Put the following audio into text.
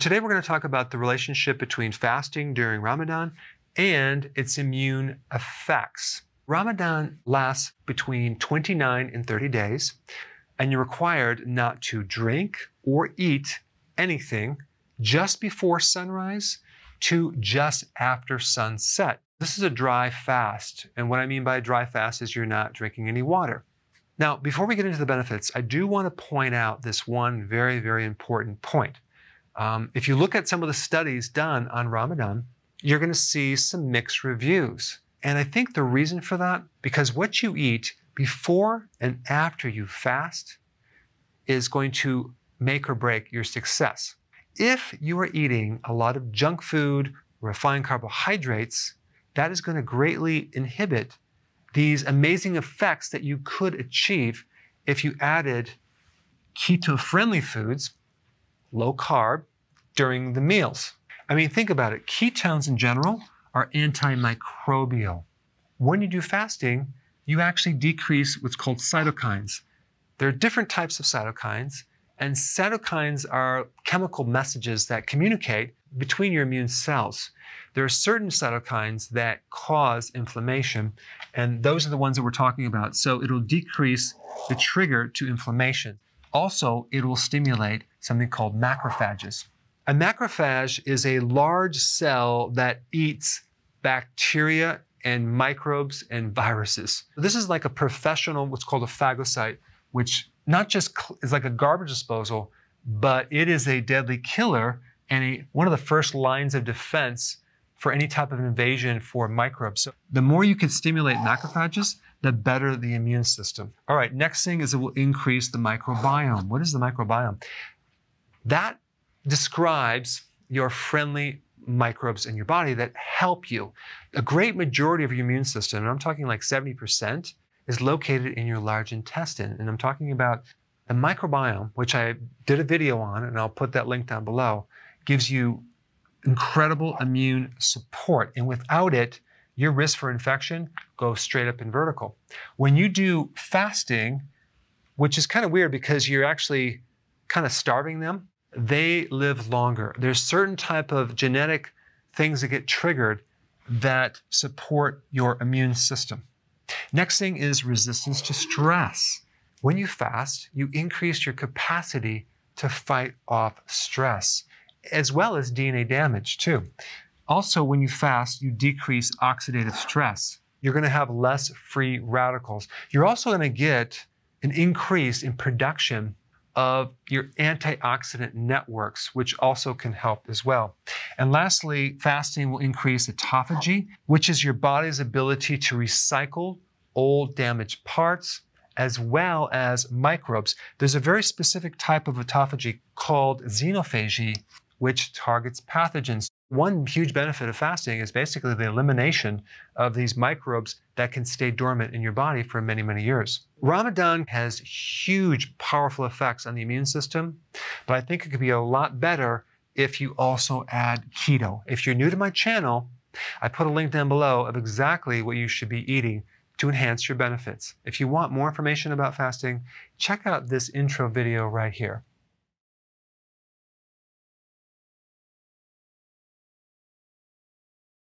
Today we're going to talk about the relationship between fasting during Ramadan and its immune effects. Ramadan lasts between 29 and 30 days, and you're required not to drink or eat anything just before sunrise to just after sunset. This is a dry fast, and what I mean by dry fast is you're not drinking any water. Now, before we get into the benefits, I do want to point out this one very, very important point. If you look at some of the studies done on Ramadan, you're going to see some mixed reviews. And I think the reason for that, because what you eat before and after you fast is going to make or break your success. If you are eating a lot of junk food, refined carbohydrates, that is going to greatly inhibit these amazing effects that you could achieve if you added keto-friendly foods, low carb, during the meals. I mean, think about it. Ketones in general are antimicrobial. When you do fasting, you actually decrease what's called cytokines. There are different types of cytokines, and cytokines are chemical messages that communicate between your immune cells. There are certain cytokines that cause inflammation, and those are the ones that we're talking about. So it'll decrease the trigger to inflammation. Also, it will stimulate something called macrophages. A macrophage is a large cell that eats bacteria and microbes and viruses. This is like a professional, what's called a phagocyte, which not just is like a garbage disposal, but it is a deadly killer and one of the first lines of defense for any type of invasion for microbes. So the more you can stimulate macrophages, the better the immune system. All right, next thing is it will increase the microbiome. What is the microbiome? That describes your friendly microbes in your body that help you. A great majority of your immune system, and I'm talking like 70%, is located in your large intestine. And I'm talking about the microbiome, which I did a video on, and I'll put that link down below, gives you incredible immune support. And without it, your risk for infection goes straight up and vertical. When you do fasting, which is kind of weird because you're actually kind of starving them, they live longer. There's certain type of genetic things that get triggered that support your immune system. Next thing is resistance to stress. When you fast, you increase your capacity to fight off stress, as well as DNA damage too. Also, when you fast, you decrease oxidative stress. You're going to have less free radicals. You're also going to get an increase in production of your antioxidant networks, which also can help as well. And lastly, fasting will increase autophagy, which is your body's ability to recycle old damaged parts, as well as microbes. There's a very specific type of autophagy called xenophagy, which targets pathogens. One huge benefit of fasting is basically the elimination of these microbes that can stay dormant in your body for many, many years. Ramadan has huge, powerful effects on the immune system, but I think it could be a lot better if you also add keto. If you're new to my channel, I put a link down below of exactly what you should be eating to enhance your benefits. If you want more information about fasting, check out this intro video right here.